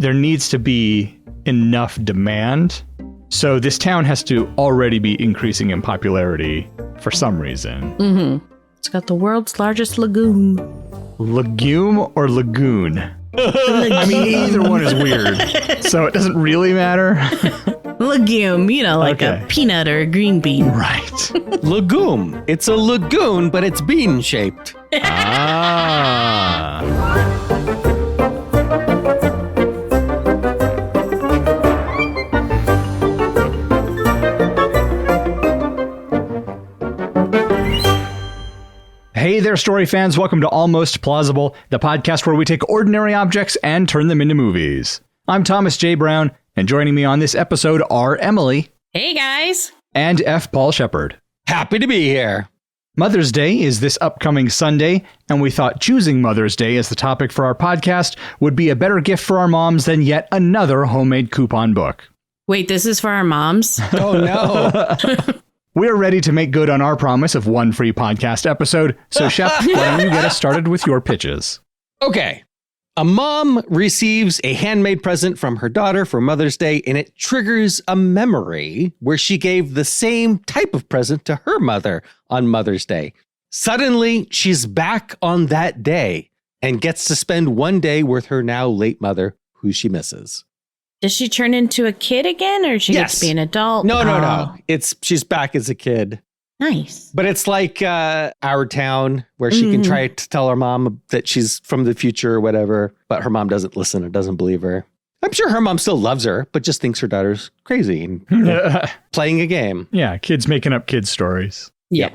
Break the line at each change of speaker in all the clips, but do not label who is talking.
there needs to be enough demand. So this town has to already be increasing in popularity for some reason.
Mm-hmm. It's got the world's largest lagoon.
Legume or lagoon? I mean, either one is weird, so it doesn't really matter.
Legume, like a peanut or a green bean.
Right.
Legume. It's a lagoon, but it's bean-shaped.
Ah. Hey there, story fans. Welcome to Almost Plausible, the podcast where we take ordinary objects and turn them into movies. I'm Thomas J. Brown, and joining me on this episode are Emily.
Hey, guys.
And F. Paul Shepard.
Happy to be here.
Mother's Day is this upcoming Sunday, and we thought choosing Mother's Day as the topic for our podcast would be a better gift for our moms than yet another homemade coupon book.
Wait, this is for our moms?
Oh, no.
We're ready to make good on our promise of one free podcast episode. So, Shep, why don't you get us started with your pitches?
Okay. A mom receives a handmade present from her daughter for Mother's Day, and it triggers a memory where she gave the same type of present to her mother on Mother's Day. Suddenly, she's back on that day and gets to spend one day with her now late mother, who she misses.
Does she turn into a kid again, or she gets to be an adult?
No. She's back as a kid.
Nice.
But it's like Our Town, where she can try to tell her mom that she's from the future or whatever, but her mom doesn't listen or doesn't believe her. I'm sure her mom still loves her, but just thinks her daughter's crazy and playing a game.
Yeah, kids making up kids' stories.
Yeah.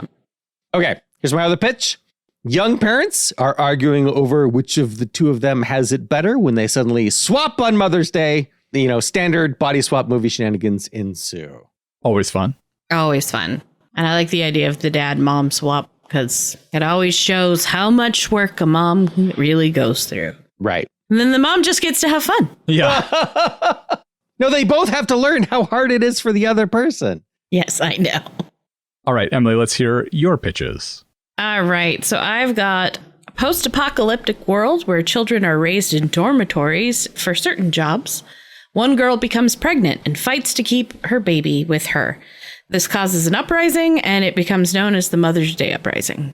Okay, here's my other pitch. Young parents are arguing over which of the two of them has it better when they suddenly swap on Mother's Day. Standard body swap movie shenanigans ensue.
Always fun.
Always fun. And I like the idea of the dad-mom swap because it always shows how much work a mom really goes through.
Right.
And then the mom just gets to have fun.
Yeah.
No, they both have to learn how hard it is for the other person.
Yes, I know.
All right, Emily, let's hear your pitches.
All right. So I've got a post-apocalyptic world where children are raised in dormitories for certain jobs. One girl becomes pregnant and fights to keep her baby with her. This causes an uprising, and it becomes known as the Mother's Day Uprising.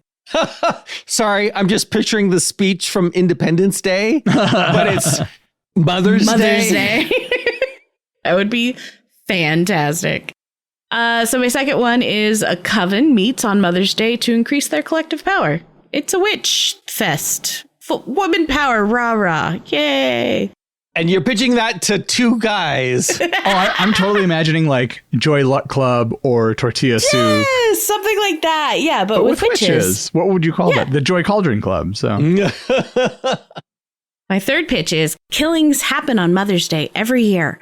Sorry, I'm just picturing the speech from Independence Day, but it's Mother's Day.
That would be fantastic. So my second one is a coven meets on Mother's Day to increase their collective power. It's a witch fest. Woman power, rah-rah, yay.
And you're pitching that to two guys.
I'm totally imagining like Joy Luck Club or Tortilla Soup.
Yes, something like that. Yeah, but with witches.
What would you call that? The Joy Cauldron Club. So
my third pitch is killings happen on Mother's Day every year.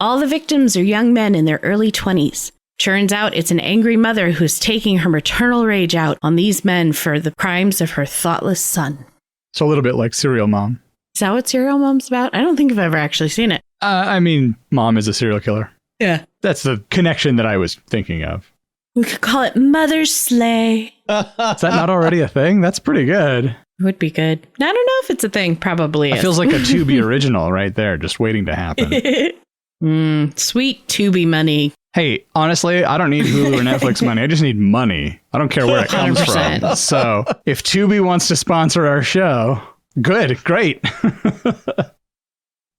All the victims are young men in their early 20s. Turns out it's an angry mother who's taking her maternal rage out on these men for the crimes of her thoughtless son.
So a little bit like Serial Mom.
Is that what Serial Mom's about? I don't think I've ever actually seen it.
I mean, mom is a serial killer.
Yeah.
That's the connection that I was thinking of.
We could call it Mother's Slay.
Is that not already a thing? That's pretty good.
It would be good. I don't know if it's a thing. Probably is.
It feels like a Tubi original right there, just waiting to happen.
Sweet Tubi money.
Hey, honestly, I don't need Hulu or Netflix money. I just need money. I don't care where it comes
100%.
from. So if Tubi wants to sponsor our show, good, great.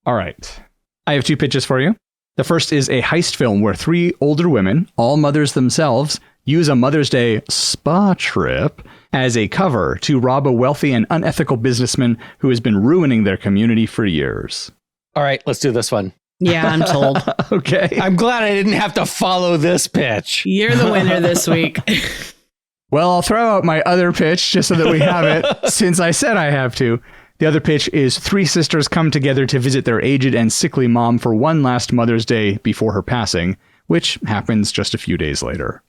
All right. I have two pitches for you. The first is a heist film where three older women, all mothers themselves, use a Mother's Day spa trip as a cover to rob a wealthy and unethical businessman who has been ruining their community for years.
All right, let's do this one.
Yeah, I'm told.
Okay.
I'm glad I didn't have to follow this pitch.
You're the winner this week.
Well, I'll throw out my other pitch just so that we have it, since I said I have to. The other pitch is three sisters come together to visit their aged and sickly mom for one last Mother's Day before her passing, which happens just a few days later.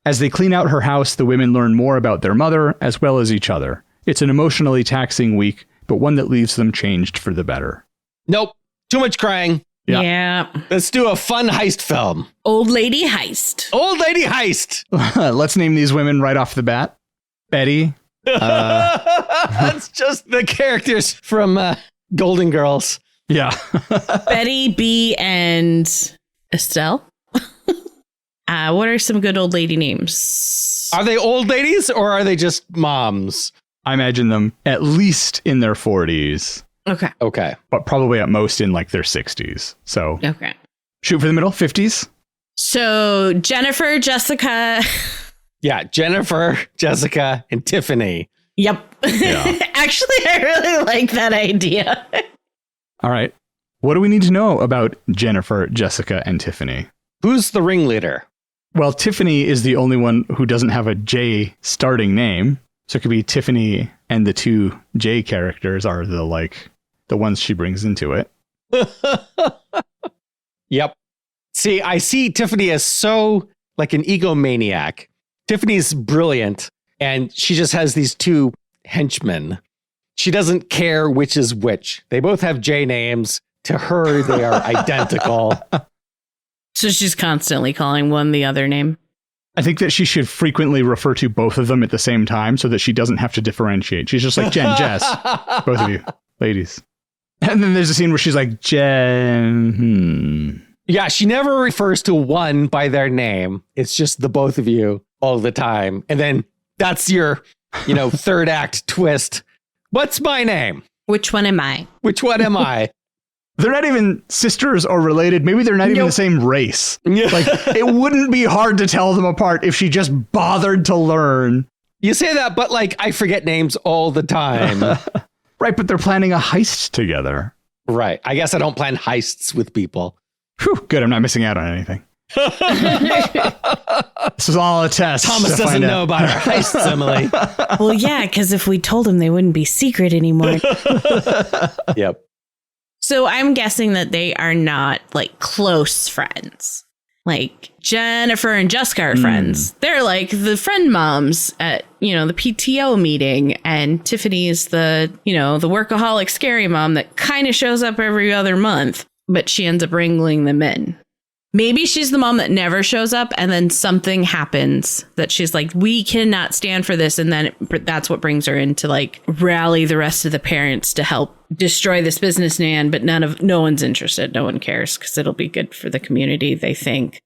As they clean out her house, the women learn more about their mother as well as each other. It's an emotionally taxing week, but one that leaves them changed for the better.
Nope. Too much crying.
Yeah.
Let's do a fun heist film.
Old Lady Heist.
Old Lady Heist.
Let's name these women right off the bat. Betty.
That's just the characters from Golden Girls.
Yeah.
Betty, B, and Estelle. What are some good old lady names?
Are they old ladies or are they just moms?
I imagine them at least in their 40s.
Okay.
But probably at most in like their 60s. So
Okay.
Shoot for the middle, 50s.
So Jennifer, Jessica.
Yeah, Jennifer, Jessica, and Tiffany.
Yep.
Yeah.
Actually, I really like that idea.
All right. What do we need to know about Jennifer, Jessica, and Tiffany?
Who's the ringleader?
Well, Tiffany is the only one who doesn't have a J starting name. So it could be Tiffany, and the two J characters are the ones she brings into it.
Yep. See, I see Tiffany as so like an egomaniac. Tiffany's brilliant, and she just has these two henchmen. She doesn't care which is which. They both have J names. To her, they are identical.
So she's constantly calling one the other name.
I think that she should frequently refer to both of them at the same time so that she doesn't have to differentiate. She's just like, Jen, Jess, both of you, ladies. And then there's a scene where she's like, Jen,
Yeah, she never refers to one by their name. It's just the both of you all the time. And then that's your, third act twist. What's my name?
Which one am I?
Which one am I?
They're not even sisters or related. Maybe they're not even the same race. Like, it wouldn't be hard to tell them apart if she just bothered to learn.
You say that, but I forget names all the time.
Right, but they're planning a heist together.
Right. I guess I don't plan heists with people.
Whew, good, I'm not missing out on anything. This is all a test.
Thomas doesn't know about our heists, Emily.
Well, yeah, because if we told him, they wouldn't be secret anymore.
Yep.
So I'm guessing that they are not close friends. Like Jennifer and Jessica are friends. They're like the friend moms at, the PTO meeting. And Tiffany is the workaholic scary mom that kind of shows up every other month, but she ends up wrangling them in. Maybe she's the mom that never shows up and then something happens that she's like, we cannot stand for this. And then that's what brings her in to rally the rest of the parents to help destroy this businessman. But no one's interested. No one cares because it'll be good for the community, they think.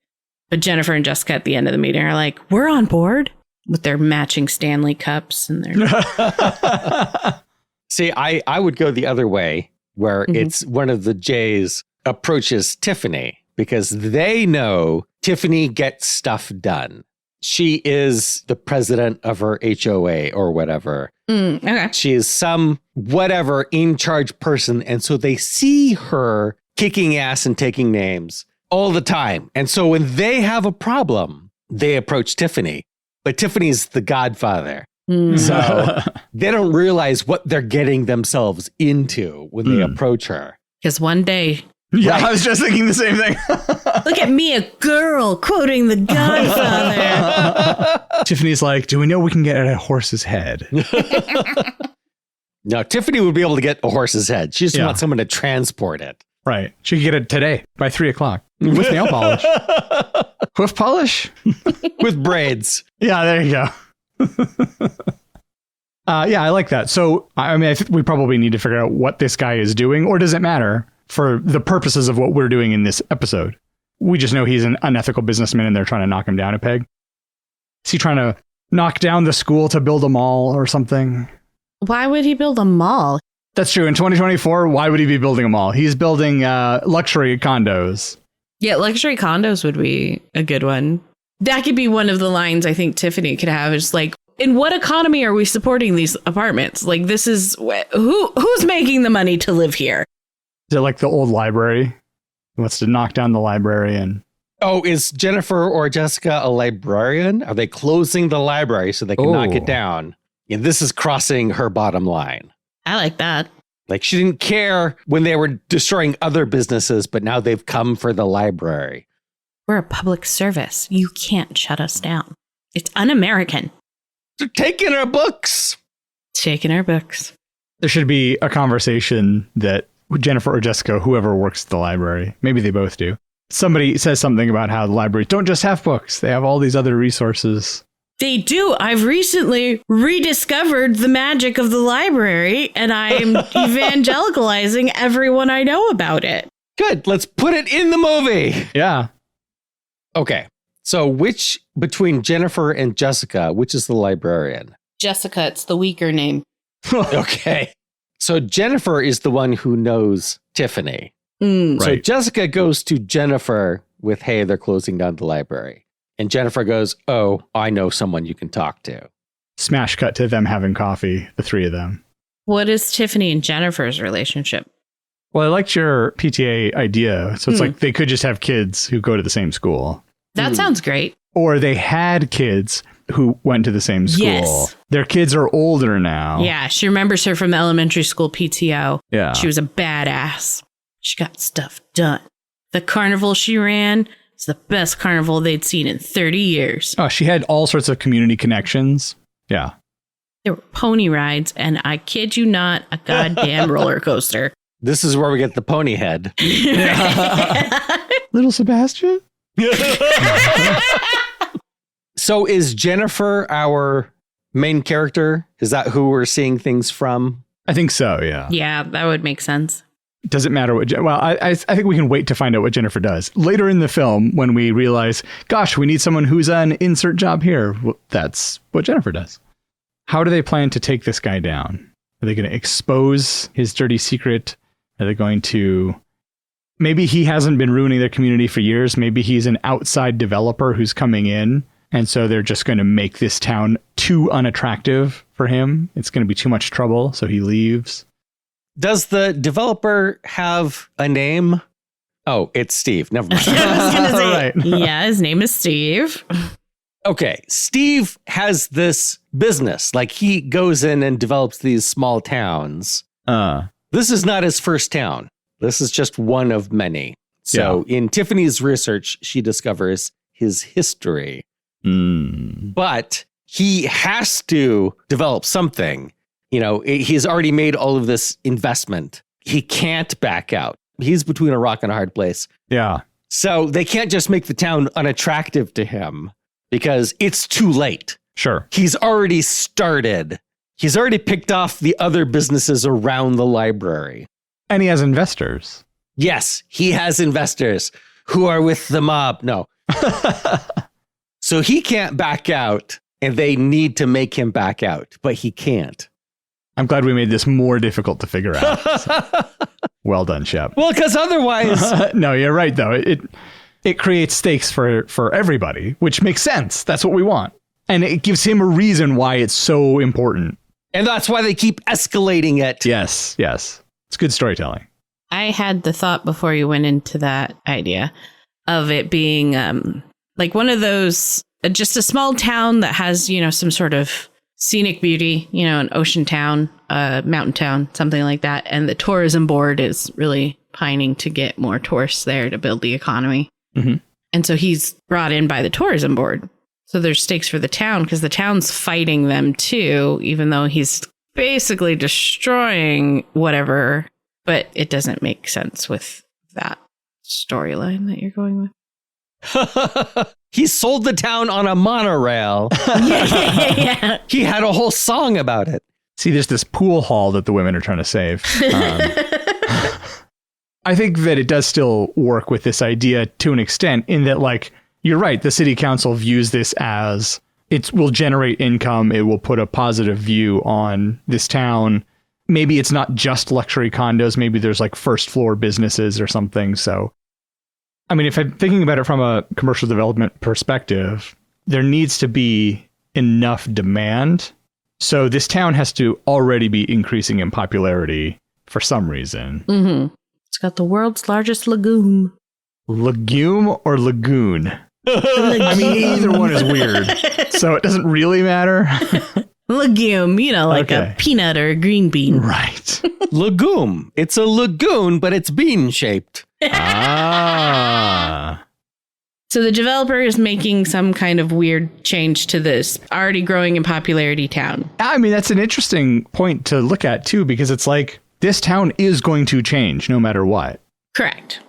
But Jennifer and Jessica at the end of the meeting are like, we're on board with their matching Stanley cups and their.
See, I would go the other way where it's one of the J's approaches Tiffany. Because they know Tiffany gets stuff done. She is the president of her HOA or whatever.
Okay.
She is some whatever in charge person. And so they see her kicking ass and taking names all the time. And so when they have a problem, they approach Tiffany. But Tiffany's the godfather. So they don't realize what they're getting themselves into when they approach her.
Because one day.
Yeah, right. I was just thinking the same thing.
Look at me, a girl quoting The Godfather.
Tiffany's like, do we know we can get at a horse's head?
No, Tiffany would be able to get a horse's head. She just wants someone to transport it.
Right. She could get it today by 3:00 with nail polish. Hoof polish?
With braids.
Yeah, there you go. Yeah, I like that. So, I think we probably need to figure out what this guy is doing, or does it matter? For the purposes of what we're doing in this episode. We just know he's an unethical businessman and they're trying to knock him down a peg. Is he trying to knock down the school to build a mall or something?
Why would he build a mall?
That's true. In 2024, why would he be building a mall? He's building luxury condos.
Yeah, luxury condos would be a good one. That could be one of the lines I think Tiffany could have. Is in what economy are we supporting these apartments? This is who's making the money to live here?
Is it like the old library? He wants to knock down the library and...
Oh, is Jennifer or Jessica a librarian? Are they closing the library so they can knock it down? And this is crossing her bottom line.
I like that.
She didn't care when they were destroying other businesses, but now they've come for the library.
We're a public service. You can't shut us down. It's un-American.
They're taking our books.
Taking our books.
There should be a conversation that Jennifer or Jessica, whoever works at the library, maybe they both do. Somebody says something about how the libraries don't just have books. They have all these other resources.
They do. I've recently rediscovered the magic of the library, and I'm evangelicalizing everyone I know about it.
Good. Let's put it in the movie.
Yeah.
Okay. So between Jennifer and Jessica, which is the librarian?
Jessica, it's the weaker name.
Okay. So Jennifer is the one who knows Tiffany.
Mm.
So
Right.
Jessica goes to Jennifer with, hey, they're closing down the library. And Jennifer goes, oh, I know someone you can talk to.
Smash cut to them having coffee, the three of them.
What is Tiffany and Jennifer's relationship?
Well, I liked your PTA idea. So it's like they could just have kids who go to the same school.
That sounds great.
Or they had kids who went to the same school.
Yes.
Their kids are older now.
Yeah, she remembers her from the elementary school PTO.
Yeah.
She was a badass. She got stuff done. The carnival she ran is the best carnival they'd seen in 30 years.
Oh, she had all sorts of community connections. Yeah.
There were pony rides, and I kid you not, a goddamn roller coaster.
This is where we get the pony head.
Little Sebastian?
So is Jennifer our main character? Is that who we're seeing things from?
I think so, yeah.
Yeah, that would make sense.
Does it matter what... Well, I think we can wait to find out what Jennifer does. Later in the film, when we realize, gosh, we need someone who's an insert job here. Well, that's what Jennifer does. How do they plan to take this guy down? Are they going to expose his dirty secret? Are they going to... Maybe he hasn't been ruining their community for years. Maybe he's an outside developer who's coming in. And so they're just going to make this town too unattractive for him. It's going to be too much trouble. So he leaves.
Does the developer have a name? Oh, it's Steve. Never mind.
I was gonna say,
Right.
yeah, his name is Steve.
Okay. Steve has this business. Like he goes in and develops these small towns. This is not his first town. This is just one of many. So in Tiffany's research, she discovers his history. But he has to develop something. You know, he's already made all of this investment. He can't back out. He's between a rock and a hard place.
Yeah.
So they can't just make the town unattractive to him because it's too late.
Sure.
He's already started. He's already picked off the other businesses around the library.
And he has investors.
Yes, he has investors who are with the mob. No. So he can't back out, and they need to make him back out, but he can't.
I'm glad we made this more difficult to figure out. So, well done, Shep.
Well, because otherwise...
No, you're right, though. It creates stakes for everybody, which makes sense. That's what we want. And it gives him a reason why it's so important.
And that's why they keep escalating it.
Yes, yes. It's good storytelling.
I had the thought before you went into that idea of it being like one of those, just a small town that has, you know, some sort of scenic beauty, you know, an ocean town, mountain town, something like that. And the tourism board is really pining to get more tourists there to build the economy.
Mm-hmm.
And so he's brought in by the tourism board. So there's stakes for the town because the town's fighting them too, even though he's basically destroying whatever. But it doesn't make sense with that storyline that you're going with.
He sold the town on a monorail.
Yeah.
He had a whole song about it.
See, there's this pool hall that the women are trying to save. I think that it does still work with this idea to an extent in that, like, you're right, the city council views this as it will generate income. It will put a positive view on this town. Maybe it's not just luxury condos. Maybe there's like first floor businesses or something. So, I mean, if I'm thinking about it from a commercial development perspective, there needs to be enough demand. So this town has to already be increasing in popularity for some reason.
Mm-hmm. It's got the world's largest lagoon.
Legume or lagoon? I mean, either one is weird. So it doesn't really matter.
Legume, you know, like a peanut or a green bean.
Right.
Legume. It's a lagoon, but it's bean shaped.
Ah.
So the developer is making some kind of weird change to this already growing in popularity town.
I mean, that's an interesting point to look at, too, because it's like this town is going to change no matter what.
Correct.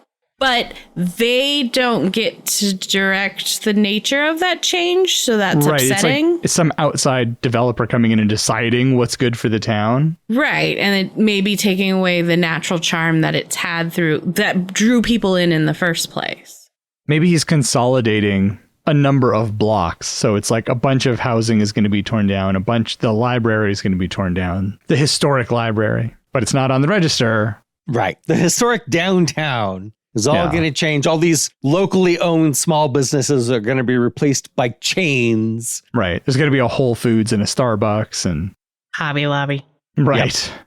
But they don't get to direct the nature of that change, so that's upsetting.
It's some outside developer coming in and deciding what's good for the town.
Right, and it may be taking away the natural charm that it's had that drew people in the first place.
Maybe he's consolidating a number of blocks, so it's like a bunch of housing is going to be torn down, the library is going to be torn down, the historic library, but it's not on the register.
Right, the historic downtown is all going to change. All these locally owned small businesses are going to be replaced by chains.
Right. There's going to be a Whole Foods and a Starbucks and
Hobby Lobby.
Right.
Yep.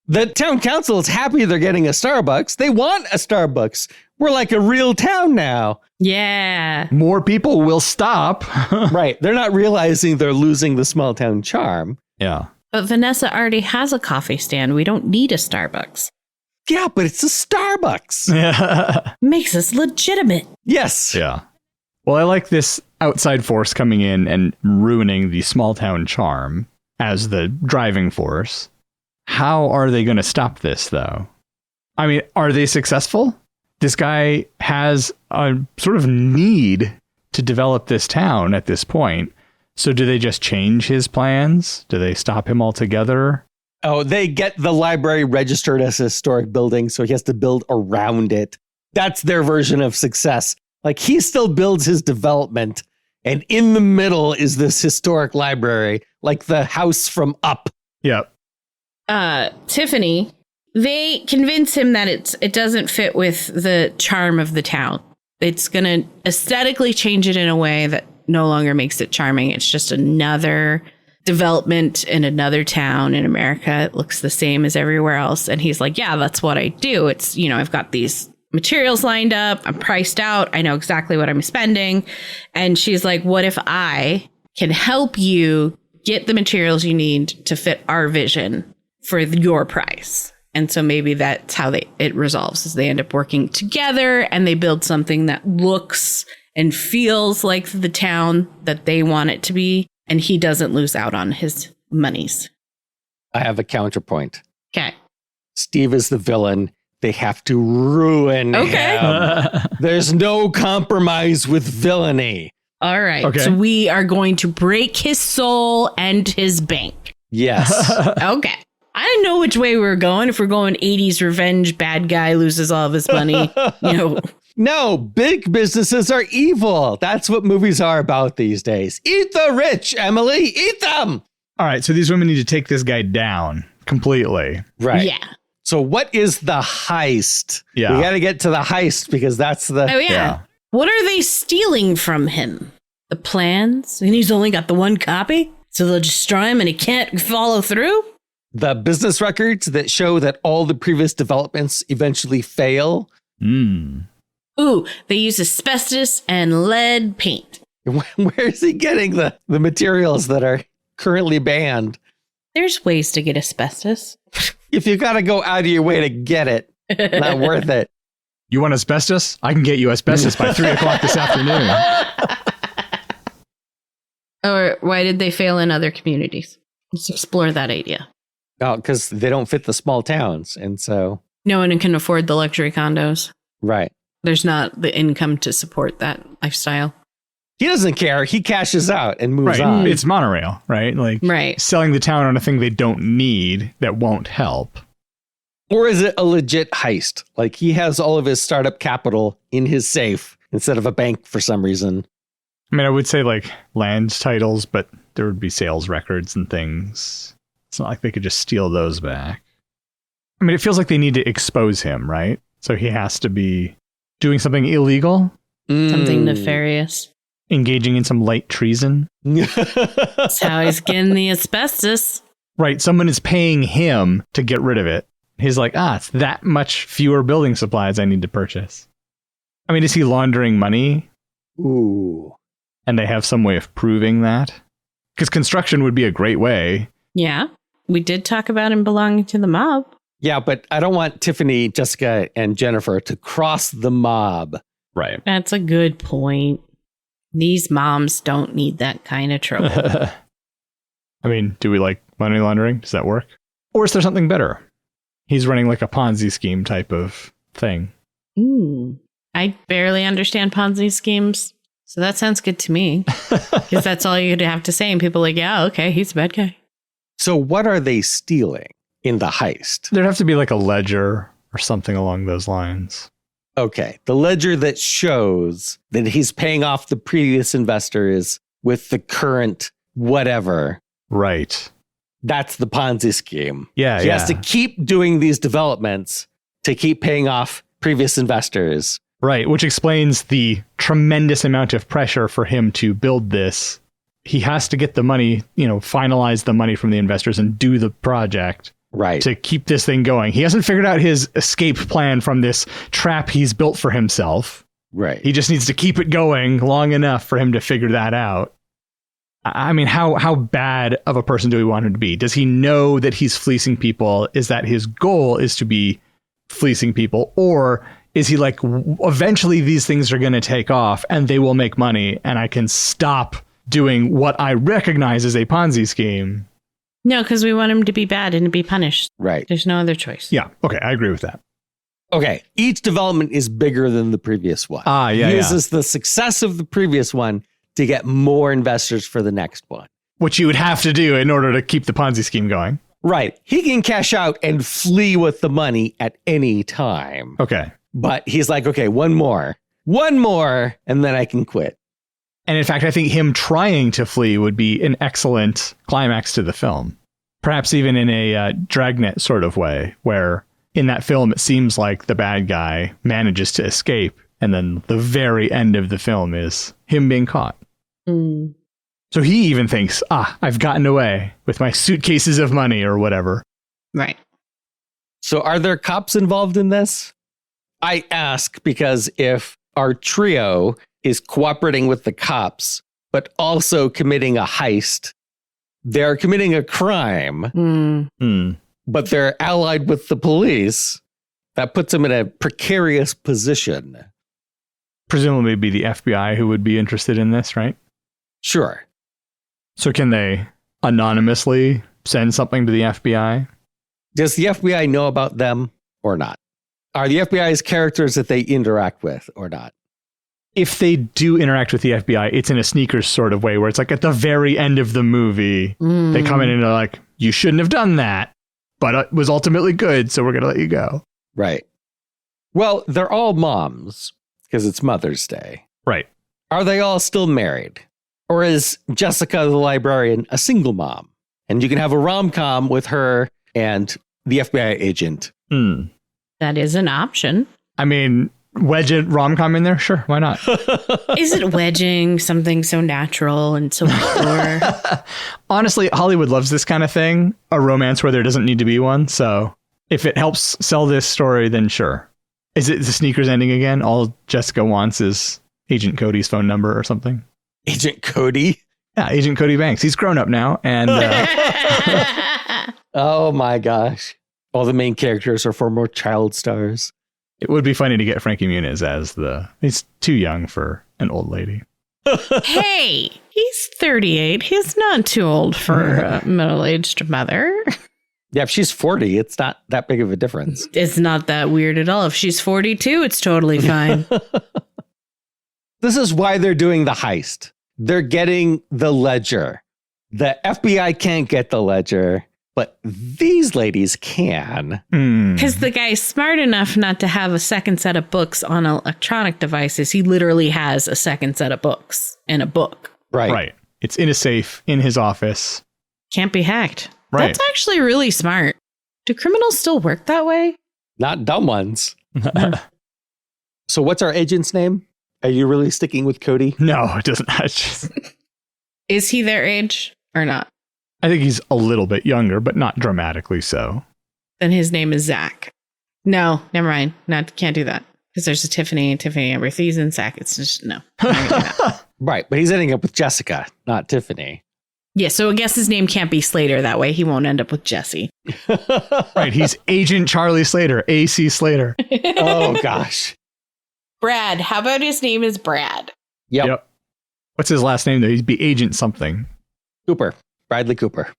The town council is happy they're getting a Starbucks. They want a Starbucks. We're like a real town now.
Yeah.
More people will stop.
Right. They're not realizing they're losing the small town charm.
Yeah.
But Vanessa already has a coffee stand. We don't need a Starbucks.
Yeah, but it's a Starbucks.
Yeah.
Makes us legitimate.
Yes.
Yeah. Well, I like this outside force coming in and ruining the small town charm as the driving force. How are they going to stop this, though? I mean, are they successful? This guy has a sort of need to develop this town at this point. So do they just change his plans? Do they stop him altogether?
Oh, they get the library registered as a historic building, so he has to build around it. That's their version of success. Like, he still builds his development, and in the middle is this historic library, like the house from Up.
Yep.
Tiffany, they convince him that it doesn't fit with the charm of the town. It's going to aesthetically change it in a way that no longer makes it charming. It's just another development in another town in America. It looks the same as everywhere else. And he's like, yeah, that's what I do. It's, I've got these materials lined up. I'm priced out. I know exactly what I'm spending. And she's like, what if I can help you get the materials you need to fit our vision for your price? And so maybe that's how it resolves, is they end up working together and they build something that looks and feels like the town that they want it to be. And he doesn't lose out on his monies.
I have a counterpoint.
Okay.
Steve is the villain. They have to ruin him. There's no compromise with villainy.
All right.
Okay.
So we are going to break his soul and his bank.
Yes.
Okay. I didn't know which way we were going. If we're going 80s revenge, bad guy loses all of his money,
No, big businesses are evil. That's what movies are about these days. Eat the rich, Emily. Eat them.
All right. So these women need to take this guy down completely.
Right.
Yeah.
So what is the heist?
Yeah.
We got to get to the heist because that's the...
Oh, yeah. What are they stealing from him? The plans? And he's only got the one copy? So they'll destroy him and he can't follow through?
The business records that show that all the previous developments eventually fail.
Ooh, they use asbestos and lead paint.
Where is he getting the materials that are currently banned?
There's ways to get asbestos.
If you got to go out of your way to get it, not worth it.
You want asbestos? I can get you asbestos by 3 o'clock this afternoon.
Or why did they fail in other communities? Let's explore that idea.
Oh, because they don't fit the small towns. And so...
No one can afford the luxury condos.
Right.
There's not the income to support that lifestyle.
He doesn't care. He cashes out and moves
Right.
on.
It's monorail, right? Like
Right.
selling the town on a thing they don't need that won't help.
Or is it a legit heist? Like he has all of his startup capital in his safe instead of a bank for some reason.
I mean, I would say like land titles, but there would be sales records and things. It's not like they could just steal those back. I mean, it feels like they need to expose him, right? So he has to be doing something illegal,
Something nefarious.
engaging in some light treason.
That's how he's getting the asbestos.
Right. Someone is paying him to get rid of it. He's like, it's that much fewer building supplies I need to purchase. I mean, is he laundering money?
Ooh.
And they have some way of proving that? Because construction would be a great way.
Yeah. We did talk about him belonging to the mob.
Yeah, but I don't want Tiffany, Jessica, and Jennifer to cross the mob.
Right.
That's a good point. These moms don't need that kind of trouble.
I mean, do we like money laundering? Does that work? Or is there something better? He's running like a Ponzi scheme type of thing.
I barely understand Ponzi schemes. So that sounds good to me. Because that's all you'd have to say. And people are like, yeah, okay, he's a bad guy.
So what are they stealing in the heist?
There'd have to be like a ledger or something along those lines.
Okay, the ledger that shows that he's paying off the previous investors with the current whatever.
Right.
That's the Ponzi scheme.
Yeah,
He has to keep doing these developments to keep paying off previous investors.
Right, which explains the tremendous amount of pressure for him to build this. He has to get the money, finalize the money from the investors and do the project.
Right.
To keep this thing going. He hasn't figured out his escape plan from this trap he's built for himself.
Right.
He just needs to keep it going long enough for him to figure that out. I mean, how bad of a person do we want him to be? Does he know that he's fleecing people? Is that his goal is to be fleecing people? Or is he like, eventually these things are going to take off and they will make money and I can stop doing what I recognize as a Ponzi scheme?
No, because we want him to be bad and to be punished.
Right.
There's no other choice.
Yeah. Okay. I agree with that.
Okay. Each development is bigger than the previous one.
Yeah.
He uses the success of the previous one to get more investors for the next one.
Which you would have to do in order to keep the Ponzi scheme going.
Right. He can cash out and flee with the money at any time.
Okay.
But he's like, okay, one more, and then I can quit.
And in fact, I think him trying to flee would be an excellent climax to the film. Perhaps even in a Dragnet sort of way, where in that film, it seems like the bad guy manages to escape. And then the very end of the film is him being caught.
Mm.
So he even thinks, I've gotten away with my suitcases of money or whatever.
Right.
So are there cops involved in this? I ask because if our trio is cooperating with the cops, but also committing a heist, they're committing a crime, but they're allied with the police, that puts them in a precarious position.
Presumably be the FBI who would be interested in this, right?
Sure.
So can they anonymously send something to the FBI?
Does the FBI know about them or not? Are the FBI's characters that they interact with or not?
If they do interact with the FBI, it's in a sneakers sort of way where it's like at the very end of the movie, they come in and are like, you shouldn't have done that, but it was ultimately good, so we're going to let you go.
Right. Well, they're all moms because it's Mother's Day.
Right.
Are they all still married? Or is Jessica the librarian a single mom? And you can have a rom-com with her and the FBI agent.
That is an option.
I mean, wedge a rom-com in there? Sure, why not?
Is it wedging something so natural and so pure?
Honestly, Hollywood loves this kind of thing, a romance where there doesn't need to be one. So if it helps sell this story, then sure. Is it the sneakers ending again? All Jessica wants is Agent Cody's phone number or something.
Agent Cody?
Yeah, Agent Cody Banks. He's grown up now. And
oh my gosh. All the main characters are former child stars.
It would be funny to get Frankie Muniz as he's too young for an old lady.
Hey, he's 38. He's not too old for a middle-aged mother.
Yeah, if she's 40, it's not that big of a difference.
It's not that weird at all. If she's 42, it's totally fine.
This is why they're doing the heist. They're getting the ledger. The FBI can't get the ledger, but these ladies can.
Because the guy's smart enough not to have a second set of books on electronic devices. He literally has a second set of books and a book.
Right. It's in a safe in his office.
Can't be hacked.
Right.
That's actually really smart. Do criminals still work that way?
Not dumb ones. So what's our agent's name? Are you really sticking with Cody?
No, it doesn't.
Is he their age or not?
I think he's a little bit younger, but not dramatically so.
Then his name is Zach. No, never mind. Can't do that. Because there's a Tiffany Amber Thieves and Zach. It's just, no.
Right, but he's ending up with Jessica, not Tiffany.
Yeah, so I guess his name can't be Slater. That way he won't end up with Jesse.
Right, he's Agent Charlie Slater, AC Slater.
Oh, gosh.
Brad. How about his name is Brad?
Yep.
What's his last name, though? He'd be Agent something.
Cooper. Bradley Cooper.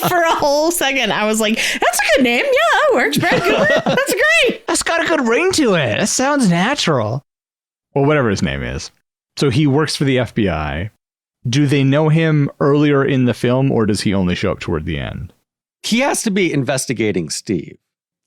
For a whole second, I was like, that's a good name. Yeah, that works. Brad Cooper. That's great.
That's got a good ring to it. That sounds natural. Well, whatever his name is. So he works for the FBI. Do they know him earlier in the film, or does he only show up toward the end?
He has to be investigating Steve,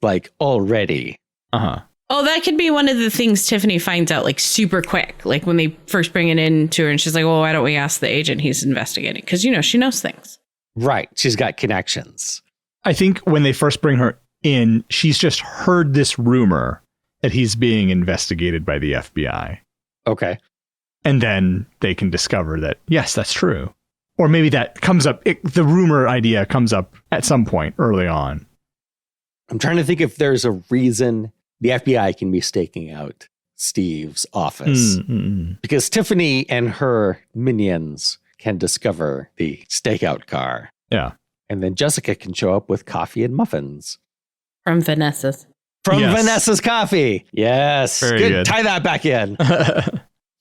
like, already.
Uh-huh.
Oh, that could be one of the things Tiffany finds out, like, super quick. Like, when they first bring it in to her, and she's like, well, why don't we ask the agent he's investigating? Because, you know, she knows things.
Right. She's got connections.
I think when they first bring her in, she's just heard this rumor that he's being investigated by the FBI.
Okay.
And then they can discover that, yes, that's true. Or maybe that comes up, the rumor idea comes up at some point early on.
I'm trying to think if there's a reason the FBI can be staking out Steve's office. Because Tiffany and her minions can discover the stakeout car.
Yeah.
And then Jessica can show up with coffee and muffins.
From Vanessa's.
From
Yes.
Vanessa's coffee. Yes.
Very good.
Tie that back in.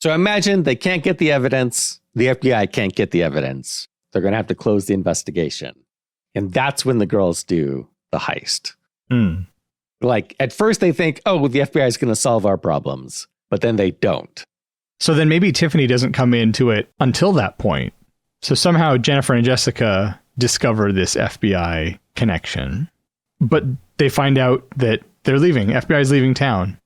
So imagine they can't get the evidence. The FBI can't get the evidence. They're going to have to close the investigation. And that's when the girls do the heist. Like, at first they think, oh, the FBI is going to solve our problems. But then they don't.
So then maybe Tiffany doesn't come into it until that point. So somehow Jennifer and Jessica discover this FBI connection. But they find out that they're leaving. FBI is leaving town.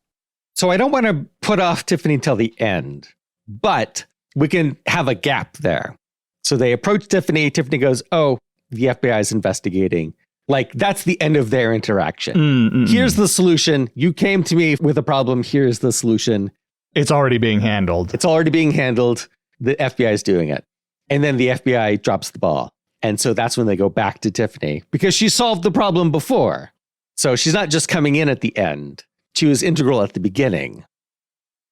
So I don't want to put off Tiffany till the end, but we can have a gap there. So they approach Tiffany. Tiffany goes, oh, the FBI is investigating. Like, that's the end of their interaction. Here's the solution. You came to me with a problem. Here's the solution.
It's already being handled.
It's already being handled. The FBI is doing it. And then the FBI drops the ball. And so that's when they go back to Tiffany because she solved the problem before. So she's not just coming in at the end. She was integral at the beginning.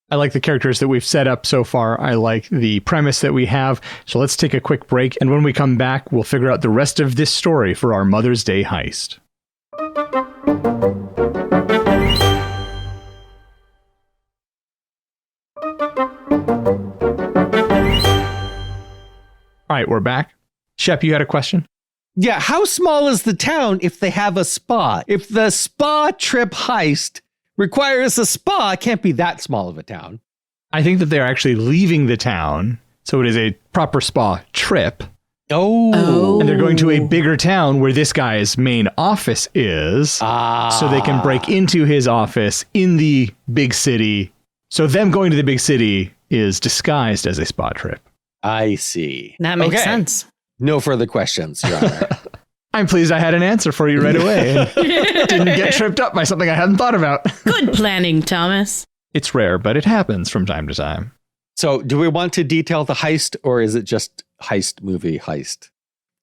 I like the characters that we've set up so far. I like the premise that we have. So let's take a quick break. And when we come back, we'll figure out the rest of this story for our Mother's Day heist. All right, we're back. Shep, you had a question?
Yeah, how small is the town if they have a spa? If the spa trip heist requires a spa, it can't be that small of a town.
I think that they're actually leaving the town, so it is a proper spa trip.
Oh.
And they're going to a bigger town where this guy's main office is, so they can break into his office in the big city. So them going to the big city is disguised as a spa trip.
I see.
That makes sense.
No further questions, Your Honor.
I'm pleased I had an answer for you right away and didn't get tripped up by something I hadn't thought about.
Good planning, Thomas.
It's rare, but it happens from time to time.
So do we want to detail the heist, or is it just heist movie heist?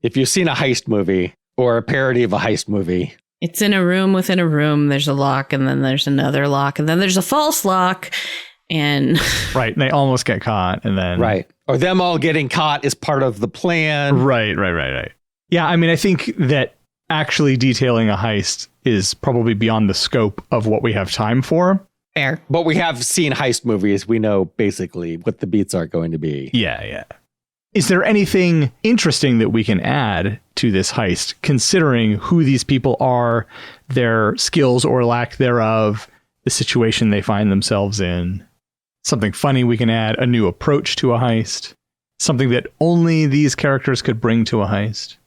If you've seen a heist movie or a parody of a heist movie.
It's in a room within a room. There's a lock, and then there's another lock, and then there's a false lock. And
right, and they almost get caught, and then
right, or them all getting caught is part of the plan.
Right. Yeah, I mean, I think that actually detailing a heist is probably beyond the scope of what we have time for.
Fair.
But we have seen heist movies. We know basically what the beats are going to be.
Yeah. Is there anything interesting that we can add to this heist, considering who these people are, their skills or lack thereof, the situation they find themselves in? Something funny we can add, a new approach to a heist, something that only these characters could bring to a heist.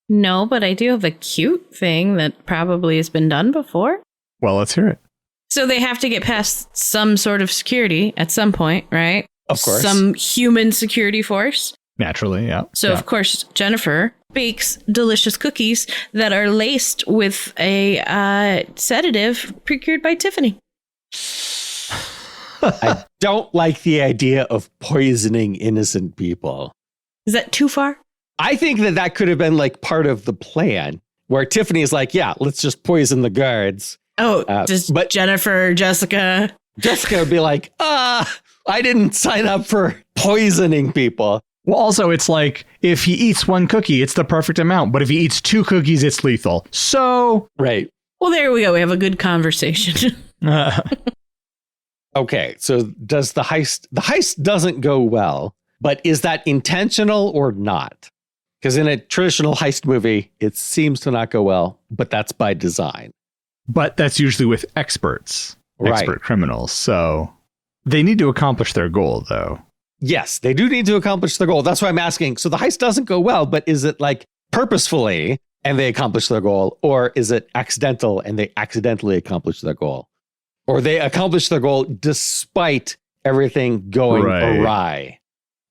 No, but I do have a cute thing that probably has been done before.
Well, let's hear it.
So they have to get past some sort of security at some point, right?
Of course.
Some human security force.
Naturally, yeah.
So, of course, Jennifer bakes delicious cookies that are laced with a sedative procured by Tiffany.
I don't like the idea of poisoning innocent people.
Is that too far?
I think that could have been like part of the plan where Tiffany is like, yeah, let's just poison the guards.
Oh, but Jennifer, Jessica
would be like, I didn't sign up for poisoning people.
Well, also, it's like if he eats one cookie, it's the perfect amount. But if he eats two cookies, it's lethal. So.
Right.
Well, there we go. We have a good conversation.
Okay. So does the heist doesn't go well But is that intentional or not? Because in a traditional heist movie, it seems to not go well, but that's by design.
But that's usually with experts, expert criminals. So they need to accomplish their goal, though.
Yes, they do need to accomplish their goal. That's why I'm asking. So the heist doesn't go well, but is it like purposefully and they accomplish their goal? Or is it accidental and they accidentally accomplish their goal? Or they accomplish their goal despite everything going awry?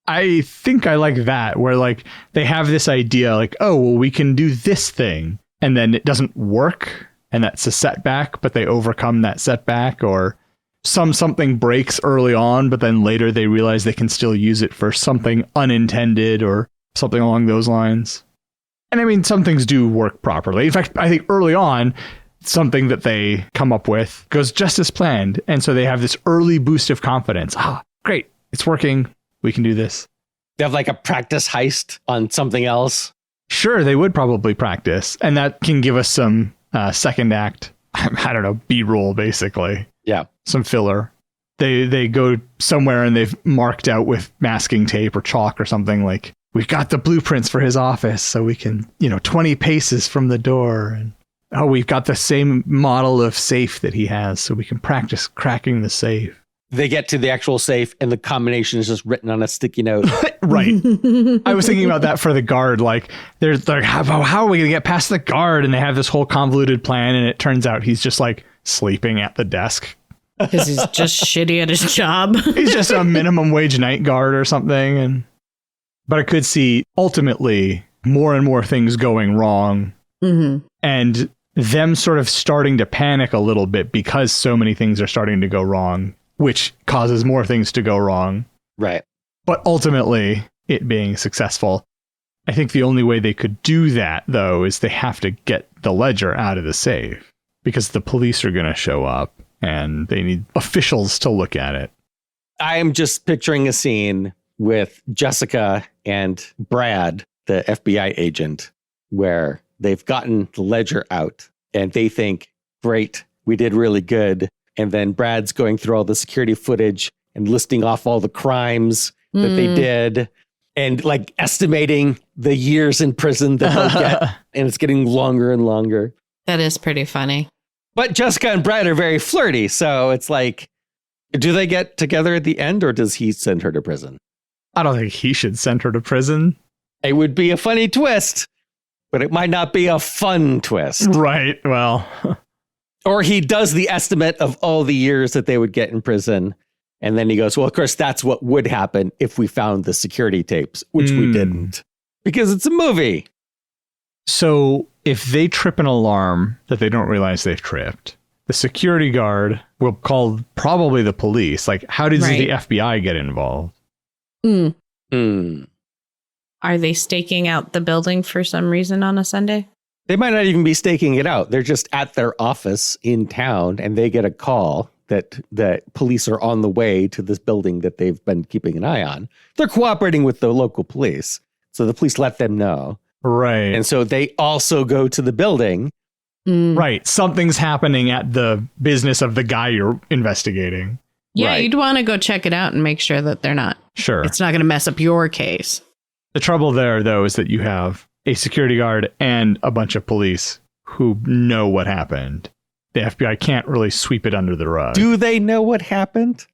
I think I like that, where like they have this idea like, oh, well, we can do this thing. And then it doesn't work. And that's a setback, but they overcome that setback, or something breaks early on, but then later they realize they can still use it for something unintended or something along those lines. And I mean, some things do work properly. In fact, I think early on, something that they come up with goes just as planned. And so they have this early boost of confidence. Ah, great. It's working. We can do this.
They have like a practice heist on something else.
Sure, they would probably practice. And that can give us some second act, I don't know, B-roll, basically.
Yeah.
Some filler. They go somewhere and they've marked out with masking tape or chalk or something like, we've got the blueprints for his office, so we can, 20 paces from the door. And we've got the same model of safe that he has, so we can practice cracking the safe.
They get to the actual safe and the combination is just written on a sticky note.
Right. I was thinking about that for the guard. Like, there's like, how are we going to get past the guard? And they have this whole convoluted plan. And it turns out he's just like sleeping at the desk.
Because he's just shitty at his job.
He's just a minimum wage night guard or something. But I could see ultimately more and more things going wrong. Mm-hmm. And them sort of starting to panic a little bit because so many things are starting to go wrong, which causes more things to go wrong.
Right.
But ultimately, it being successful. I think the only way they could do that, though, is they have to get the ledger out of the safe, because the police are going to show up and they need officials to look at it.
I am just picturing a scene with Jessica and Brad, the FBI agent, where they've gotten the ledger out and they think, great, we did really good. And then Brad's going through all the security footage and listing off all the crimes that they did and like estimating the years in prison that they'll get. And it's getting longer and longer.
That is pretty funny.
But Jessica and Brad are very flirty. So it's like, do they get together at the end or does he send her to prison?
I don't think he should send her to prison.
It would be a funny twist, but it might not be a fun twist.
Right. Well,
or he does the estimate of all the years that they would get in prison. And then he goes, well, of course, that's what would happen if we found the security tapes, which we didn't, because it's a movie.
So if they trip an alarm that they don't realize they've tripped, the security guard will call probably the police. Like, how does the FBI get involved?
Are they staking out the building for some reason on a Sunday?
They might not even be staking it out. They're just at their office in town and they get a call that the police are on the way to this building that they've been keeping an eye on. They're cooperating with the local police. So the police let them know.
Right.
And so they also go to the building.
Right. Something's happening at the business of the guy you're investigating.
Yeah, you'd want to go check it out and make sure that they're not.
Sure.
It's not going to mess up your case.
The trouble there, though, is that you have a security guard and a bunch of police who know what happened. The FBI can't really sweep it under the rug.
Do they know what happened?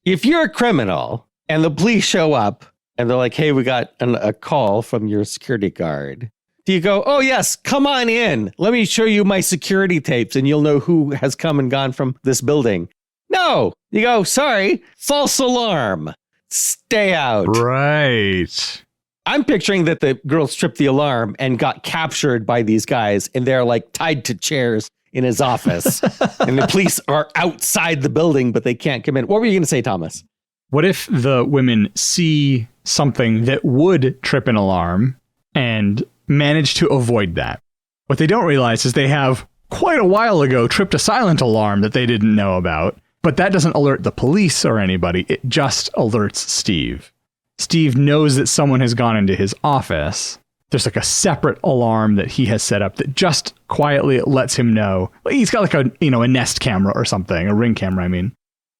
If you're a criminal and the police show up and they're like, hey, we got a call from your security guard. Do you go, oh, yes, come on in. Let me show you my security tapes and you'll know who has come and gone from this building. No, you go, sorry, false alarm. Stay out.
Right.
I'm picturing that the girls tripped the alarm and got captured by these guys and they're like tied to chairs in his office. And the police are outside the building, but they can't come in. What were you going to say, Thomas?
What if the women see something that would trip an alarm and manage to avoid that? What they don't realize is they have quite a while ago tripped a silent alarm that they didn't know about, but that doesn't alert the police or anybody. It just alerts Steve. Steve knows that someone has gone into his office. There's like a separate alarm that he has set up that just quietly lets him know. He's got like a Nest camera or something, a Ring camera, I mean.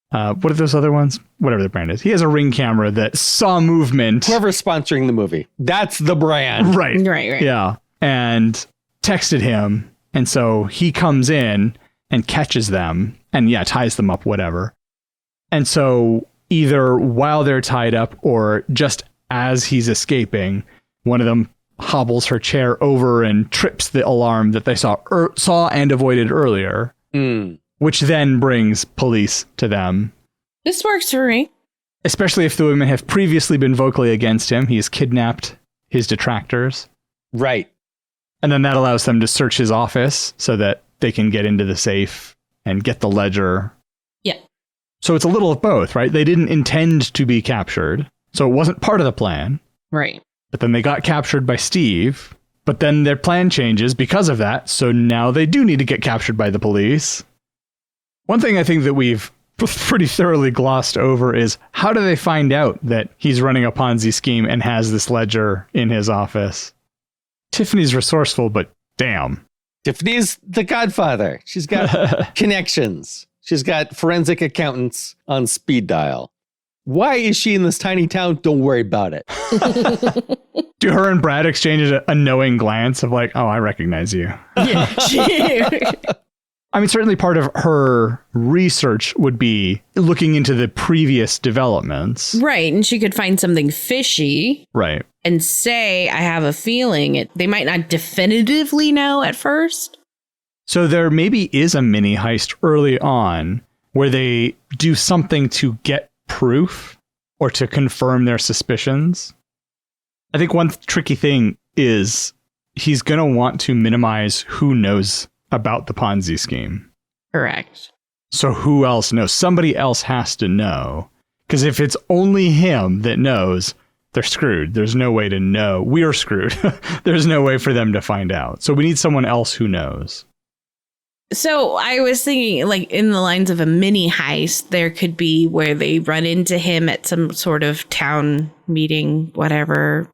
What are those other ones? Whatever the brand is. He has a Ring camera that saw movement.
Whoever's sponsoring the movie. That's the brand.
Right.
Right.
Yeah. And texted him. And so he comes in and catches them and ties them up, whatever. And so either while they're tied up or just as he's escaping, one of them hobbles her chair over and trips the alarm that they saw and avoided earlier, which then brings police to them.
This works for me.
Especially if the women have previously been vocally against him. He has kidnapped his detractors.
Right.
And then that allows them to search his office so that they can get into the safe and get the ledger.
Yeah.
So it's a little of both, right? They didn't intend to be captured, so it wasn't part of the plan.
Right.
But then they got captured by Steve, but then their plan changes because of that, so now they do need to get captured by the police. One thing I think that we've pretty thoroughly glossed over is how do they find out that he's running a Ponzi scheme and has this ledger in his office? Tiffany's resourceful, but damn.
Tiffany's the godfather. She's got connections. She's got forensic accountants on speed dial. Why is she in this tiny town? Don't worry about it.
Do her and Brad exchange a knowing glance of like, oh, I recognize you?
Yeah.
I mean, certainly part of her research would be looking into the previous developments.
Right. And she could find something fishy.
Right.
And say, I have a feeling they might not definitively know at first.
So there maybe is a mini heist early on where they do something to get proof or to confirm their suspicions. I think one tricky thing is he's going to want to minimize who knows about the Ponzi scheme.
Correct.
So who else knows? Somebody else has to know. Because if it's only him that knows, they're screwed. There's no way to know. We are screwed. There's no way for them to find out. So we need someone else who knows.
So I was thinking, like, in the lines of a mini heist, there could be where they run into him at some sort of town meeting, whatever.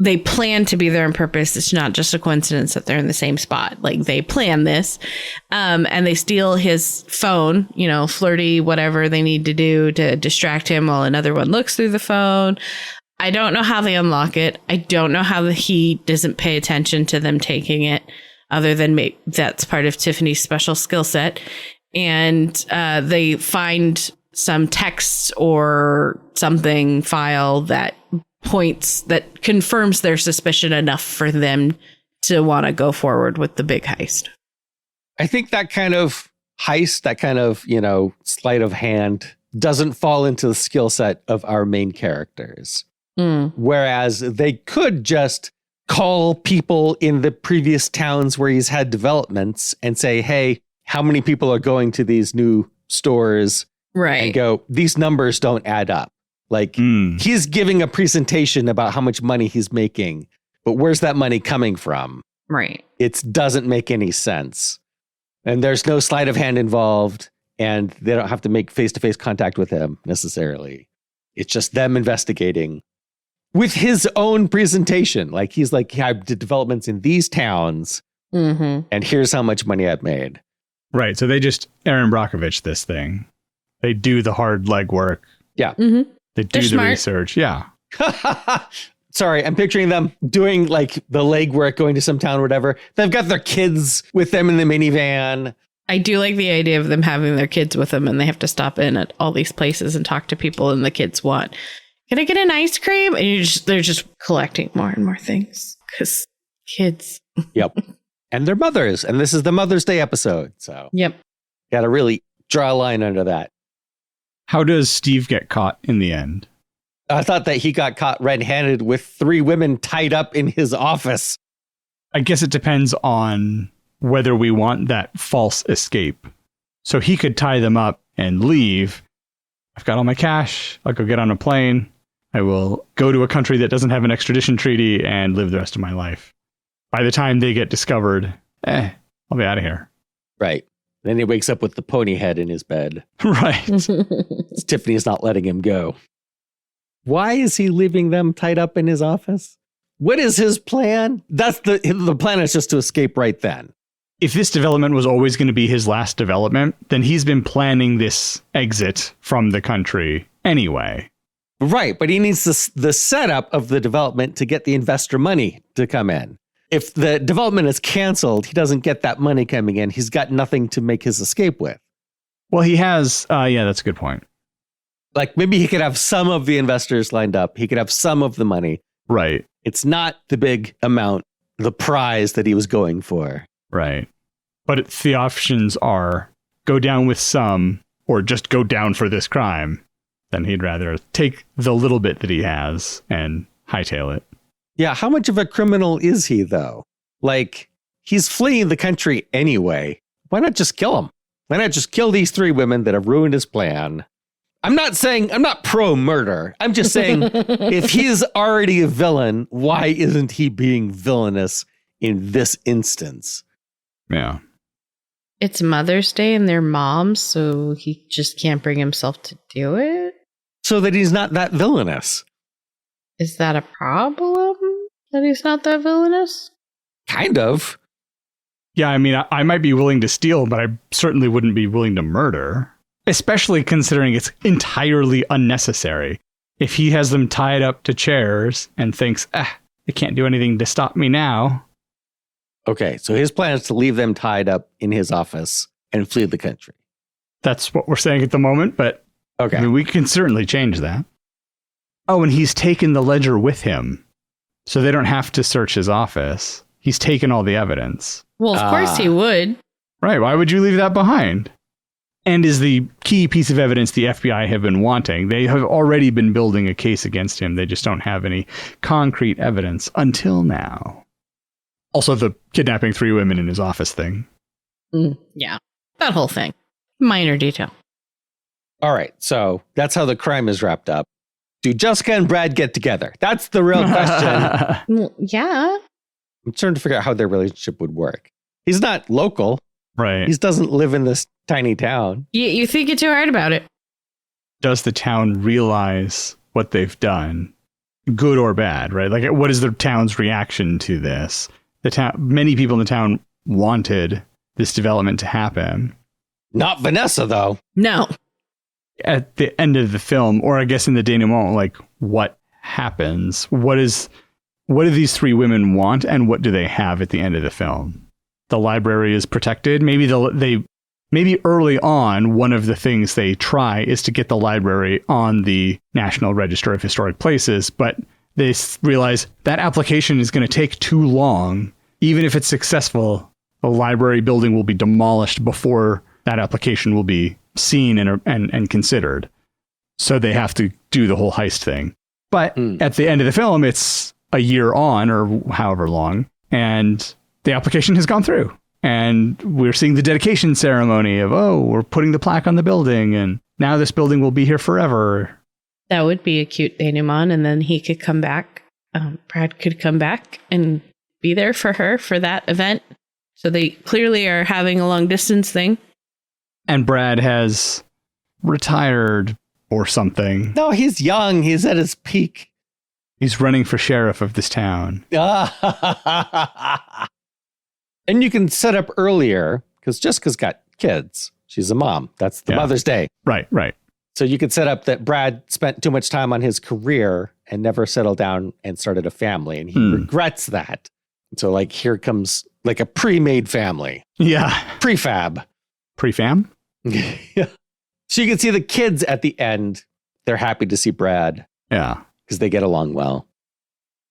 They plan to be there on purpose. It's not just a coincidence that they're in the same spot. Like, they plan this. And they steal his phone, flirty, whatever they need to do to distract him while another one looks through the phone. I don't know how they unlock it. I don't know how he doesn't pay attention to them taking it, other than that's part of Tiffany's special skill set. And they find some texts or something file that confirms their suspicion enough for them to want to go forward with the big heist.
I think that kind of heist, that kind of, sleight of hand doesn't fall into the skill set of our main characters. Whereas they could just call people in the previous towns where he's had developments and say, hey, how many people are going to these new stores?
Right.
And go, these numbers don't add up. Like, he's giving a presentation about how much money he's making, but where's that money coming from?
Right.
It doesn't make any sense. And there's no sleight of hand involved, and they don't have to make face-to-face contact with him necessarily. It's just them investigating with his own presentation. Like, he's like, yeah, I did developments in these towns, and here's how much money I've made.
Right. So they just Aaron Brockovich this thing. They do the hard legwork.
Yeah.
They do the research. Yeah.
Sorry, I'm picturing them doing like the legwork, going to some town or whatever. They've got their kids with them in the minivan.
I do like the idea of them having their kids with them, and they have to stop in at all these places and talk to people, and the kids want, can I get an ice cream? And they're just collecting more and more things because kids.
Yep. And their mothers. And this is the Mother's Day episode. So
yep.
Got to really draw a line under that.
How does Steve get caught in the end?
I thought that he got caught red-handed with 3 women tied up in his office.
I guess it depends on whether we want that false escape. So he could tie them up and leave. I've got all my cash. I'll go get on a plane. I will go to a country that doesn't have an extradition treaty and live the rest of my life. By the time they get discovered, I'll be out of here.
Right. Then he wakes up with the pony head in his bed.
Right.
Tiffany's not letting him go. Why is he leaving them tied up in his office? What is his plan? That's the plan is just to escape right then.
if this development was always going to be his last development, then he's been planning this exit from the country anyway.
Right, but he needs the setup of the development to get the investor money to come in. If the development is canceled, he doesn't get that money coming in. He's got nothing to make his escape with.
Well, he has, yeah, that's a good point.
Like maybe he could have some of the investors lined up. He could have some of the money.
Right.
It's not the big amount, the prize that he was going for.
Right. But the options are go down with some or just go down for this crime. Then he'd rather take the little bit that he has and hightail it.
Yeah, how much of a criminal is he, though? Like, he's fleeing the country anyway. Why not just kill him? Why not just kill these 3 women that have ruined his plan? I'm not pro-murder. I'm just saying, if he's already a villain, why isn't he being villainous in this instance?
Yeah.
It's Mother's Day and they're moms, so he just can't bring himself to do it?
So that he's not that villainous.
Is that a problem? That he's not that villainous?
Kind of.
Yeah, I mean, I might be willing to steal, but I certainly wouldn't be willing to murder. Especially considering it's entirely unnecessary. If he has them tied up to chairs and thinks, they can't do anything to stop me now.
Okay, so his plan is to leave them tied up in his office and flee the country.
That's what we're saying at the moment, but
okay.
I mean, we can certainly change that. Oh, and he's taken the ledger with him, so they don't have to search his office. He's taken all the evidence.
Well, of course he would.
Right, why would you leave that behind? And is the key piece of evidence the FBI have been wanting. They have already been building a case against him. They just don't have any concrete evidence until now. Also, the kidnapping 3 women in his office thing.
Yeah, that whole thing. Minor detail.
All right, so that's how the crime is wrapped up. Do Jessica and Brad get together? That's the real question.
Well, yeah.
I'm trying to figure out how their relationship would work. He's not local.
Right.
He doesn't live in this tiny town.
You think you're too hard about it.
Does the town realize what they've done? Good or bad, right? Like, what is the town's reaction to this? Many people in the town wanted this development to happen.
Not Vanessa, though.
No.
At the end of the film, or I guess in the denouement, like, what happens? What do these 3 women want, and what do they have at the end of the film? The library is protected. Maybe early on, one of the things they try is to get the library on the National Register of Historic Places, but they realize that application is going to take too long. Even if it's successful, the library building will be demolished before that application will be seen and considered. So they have to do the whole heist thing. But at the end of the film, it's a year on or however long, and the application has gone through. And we're seeing the dedication ceremony of, we're putting the plaque on the building, and now this building will be here forever.
That would be a cute denouement, and then he could come back. Brad could come back and be there for her for that event. So they clearly are having a long distance thing.
And Brad has retired or something.
No, he's young. He's at his peak.
He's running for sheriff of this town.
And you can set up earlier, because Jessica's got kids. She's a mom. That's the Mother's Day.
Right.
So you could set up that Brad spent too much time on his career and never settled down and started a family. And he regrets that. So like, here comes like a pre-made family.
Yeah.
Prefab.
Prefam?
Yeah. So you can see the kids at the end. They're happy to see Brad.
Yeah.
Because they get along well.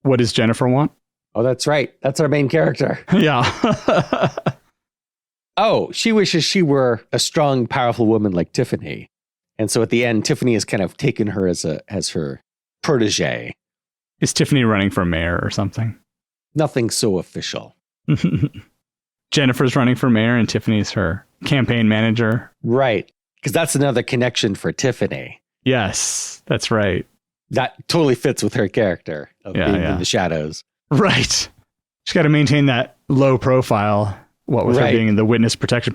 What does Jennifer want?
Oh, that's right. That's our main character.
Yeah.
Oh, she wishes she were a strong, powerful woman like Tiffany. And so at the end, Tiffany has kind of taken her as her protege.
Is Tiffany running for mayor or something?
Nothing so official.
Jennifer's running for mayor and Tiffany's her campaign manager.
Right. Because that's another connection for Tiffany.
Yes, that's right.
That totally fits with her character of being in the shadows. Right.
She's got to maintain that low profile. What with her being in the witness protection.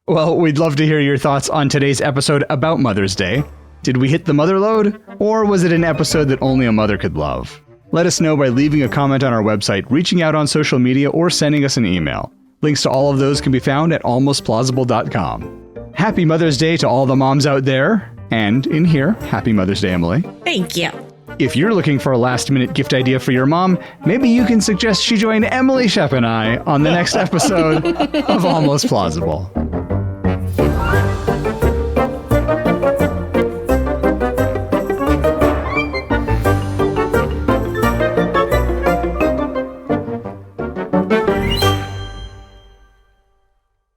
Well, we'd love to hear your thoughts on today's episode about Mother's Day. Did we hit the mother load? Or was it an episode that only a mother could love? Let us know by leaving a comment on our website, reaching out on social media, or sending us an email. Links to all of those can be found at almostplausible.com. Happy Mother's Day to all the moms out there. And in here, Happy Mother's Day, Emily.
Thank you.
If you're looking for a last-minute gift idea for your mom, maybe you can suggest she join Emily Shep and I on the next episode of Almost Plausible.